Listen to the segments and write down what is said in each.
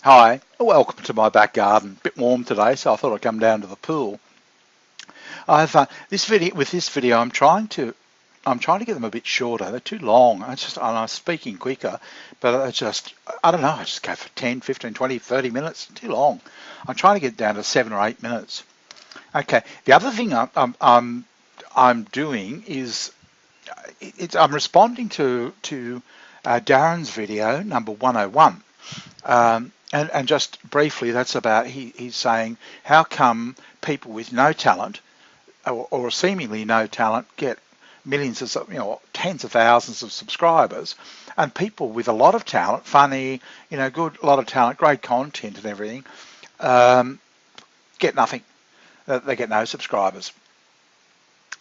Hi, welcome to my back garden. A bit warm today, so I thought I'd come down to the pool. I've this video, I'm trying to get them a bit shorter. They're too long. I'm speaking quicker, but I don't know. I just go for 10, 15, 20, 30 minutes. Too long. I'm trying to get down to 7 or 8 minutes. Okay. The other thing I'm doing is I'm responding to Darren's video number 101. And just briefly, that's about he's saying how come people with no talent or seemingly no talent get millions of, tens of thousands of subscribers, and people with a lot of talent, funny, good, a lot of talent, great content and everything, get nothing. They get no subscribers.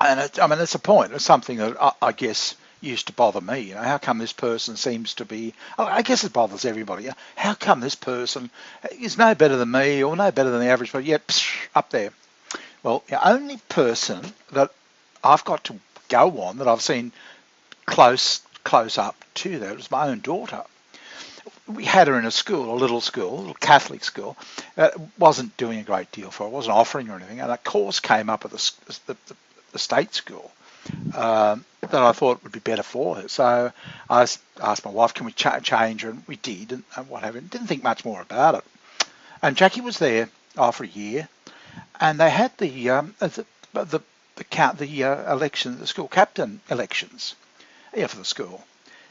And it's a point. It's something that I guess used to bother me. How come this person seems to be? I guess it bothers everybody. How come this person is no better than me or no better than the average person? Yet up there. Well, the only person that I've got to go on that I've seen close up to that was my own daughter. We had her in a little Catholic school. Wasn't doing a great deal for her. Wasn't offering her anything. And a course came up at the state school that I thought would be better for her. So I asked my wife, can we change her? And we did, and whatever. Didn't think much more about it. And Jackie was there for a year, and they had the election, the school captain elections, for the school,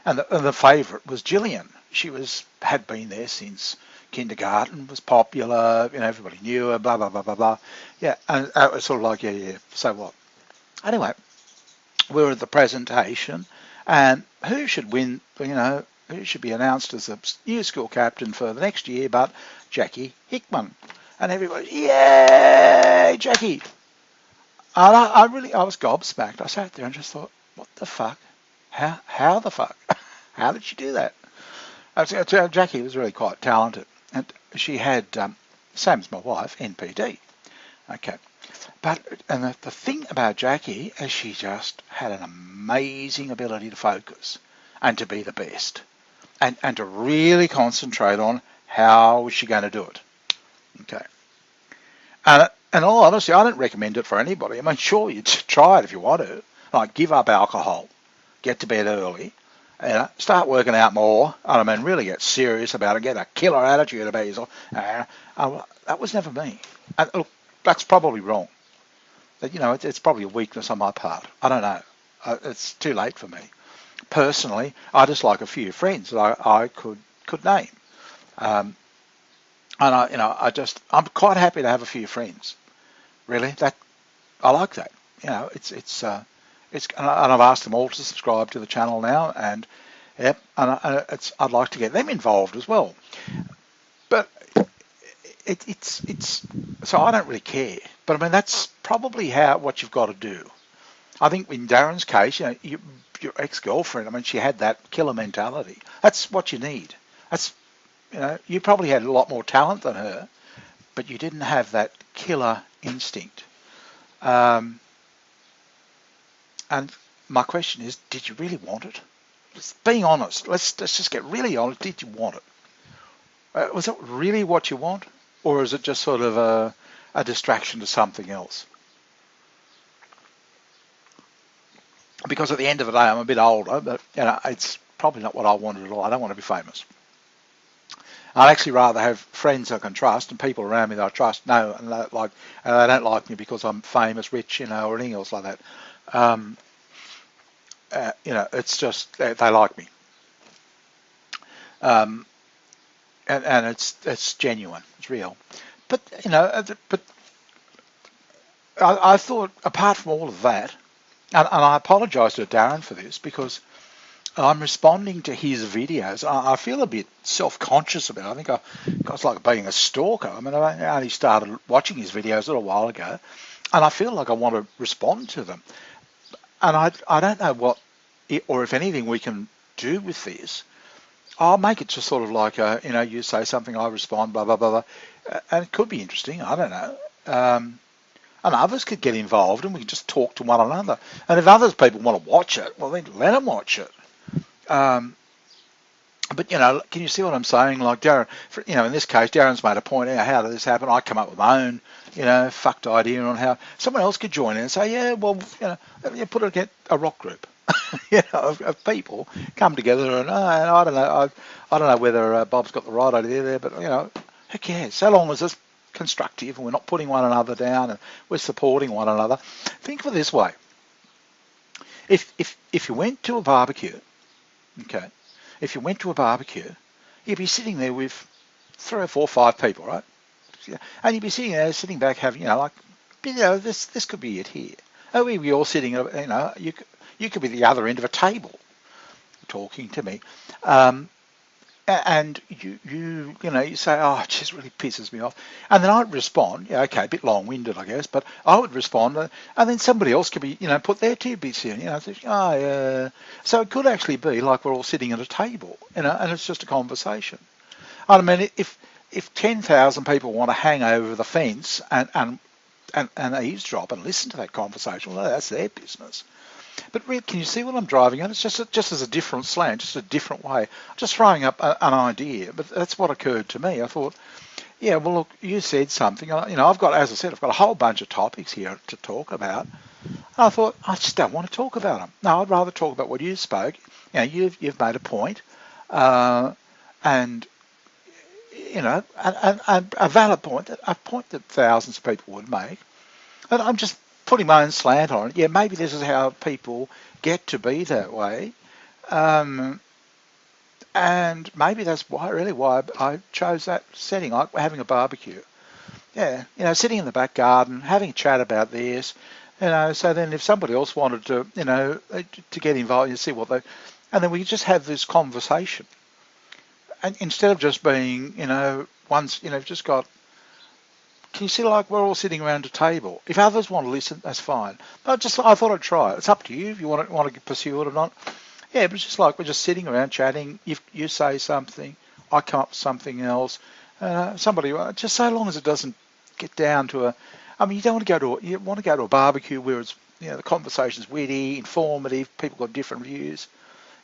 and the favourite was Gillian. She had been there since kindergarten, was popular, everybody knew her, blah blah blah blah blah. Yeah, and it was sort of like, yeah. So what? Anyway, we were at the presentation, and who should win? Who should be announced as the new school captain for the next year? But Jackie Hickman, and everybody, yay, Jackie! And I was gobsmacked. I sat there and just thought, what the fuck? How the fuck? How did she do that? Jackie was really quite talented, and she had, same as my wife, NPD. Okay. And the thing about Jackie is she just had an amazing ability to focus and to be the best and to really concentrate on how was she going to do it. Okay. And in all honesty, I don't recommend it for anybody. I mean, sure, you try it if you want to. Like, give up alcohol, get to bed early, start working out more, and really get serious about it, get a killer attitude about yourself. That was never me. And look, that's probably wrong. It's probably a weakness on my part. I don't know. It's too late for me. Personally, I just like a few friends that I could name. And I'm quite happy to have a few friends. Really, I like that. And I've asked them all to subscribe to the channel now, and I'd like to get them involved as well. But it's so I don't really care. But I mean, that's probably what you've got to do. I think in Darren's case, your ex-girlfriend, I mean, she had that killer mentality. That's what you need. You probably had a lot more talent than her, but you didn't have that killer instinct. And my question is, did you really want it? Being honest, let's just get really honest. Did you want it? Was it really what you want? Or is it just sort of a distraction to something else? Because at the end of the day, I'm a bit older, but it's probably not what I wanted at all. I don't want to be famous. I'd actually rather have friends I can trust and people around me that I trust know and they don't like me because I'm famous, rich, or anything else like that. It's just they like me. And it's genuine, it's real. But I thought, apart from all of that, and I apologise to Darren for this because I'm responding to his videos. I feel a bit self-conscious about it. I think it's like being a stalker. I mean, I only started watching his videos a little while ago, and I feel like I want to respond to them. And I don't know what, or if anything, we can do with this. I'll make it just sort of like, you say something, I respond, blah, blah, blah, blah. And it could be interesting. I don't know. And others could get involved and we can just talk to one another. And if other people want to watch it, well, then let them watch it. But, can you see what I'm saying? Like Darren, in this case, Darren's made a point out, how did this happen? I come up with my own, fucked idea on how someone else could join in and say, yeah, well, you put it, get a rock group, of people come together and I don't know, I don't know whether Bob's got the right idea there, but, who cares? So long as it's constructive and we're not putting one another down and we're supporting one another. Think of it this way. If you went to a barbecue, okay, if you went to a barbecue, you'd be sitting there with 3 or 4 or 5 people, right? And you'd be sitting there, sitting back, having, this could be it here. Oh, we'd be all sitting, you could be the other end of a table talking to me. And you say, oh, it just really pisses me off. And then I'd respond, okay, a bit long-winded, I guess, but I would respond, and then somebody else could be, put their 2 bits in, So it could actually be like we're all sitting at a table, and it's just a conversation. I mean, if 10,000 people want to hang over the fence and eavesdrop and listen to that conversation, well, that's their business. But Red, can you see what I'm driving at? It's just as a different slant, just a different way. Just throwing up an idea, but that's what occurred to me. I thought, yeah, well, look, you said something. I've got, as I said, I've got a whole bunch of topics here to talk about. And I thought, I just don't want to talk about them. No, I'd rather talk about what you spoke. You've made a point, and a valid point, a point that thousands of people would make. And I'm just putting my own slant on it. Yeah, maybe this is how people get to be that way. And maybe that's why I chose that setting, like having a barbecue. Yeah, sitting in the back garden, having a chat about this, so then if somebody else wanted to, to get involved, you see what they, and then we just have this conversation. And instead of just being, just got, can you see, like, we're all sitting around a table. If others want to listen, that's fine. But I thought I'd try it. It's up to you if you want to pursue it or not. Yeah, but it's just like we're just sitting around chatting. If you say something, I come up with something else. Somebody, just so long as it doesn't get down to you don't want to you want to go to a barbecue where it's, the conversation's witty, informative, people got different views.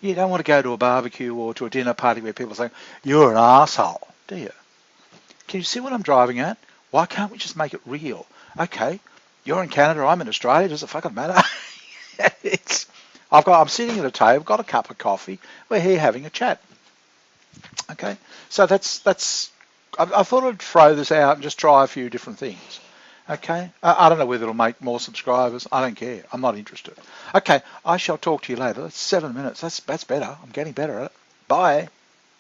You don't want to go to a barbecue or to a dinner party where people are saying, you're an arsehole, do you? Can you see what I'm driving at? Why can't we just make it real? Okay, you're in Canada, I'm in Australia, does it fucking matter? I'm sitting at a table, got a cup of coffee, we're here having a chat. Okay, so I thought I'd throw this out and just try a few different things. Okay, I don't know whether it'll make more subscribers, I don't care, I'm not interested. Okay, I shall talk to you later. That's 7 minutes, that's better, I'm getting better at it. Bye.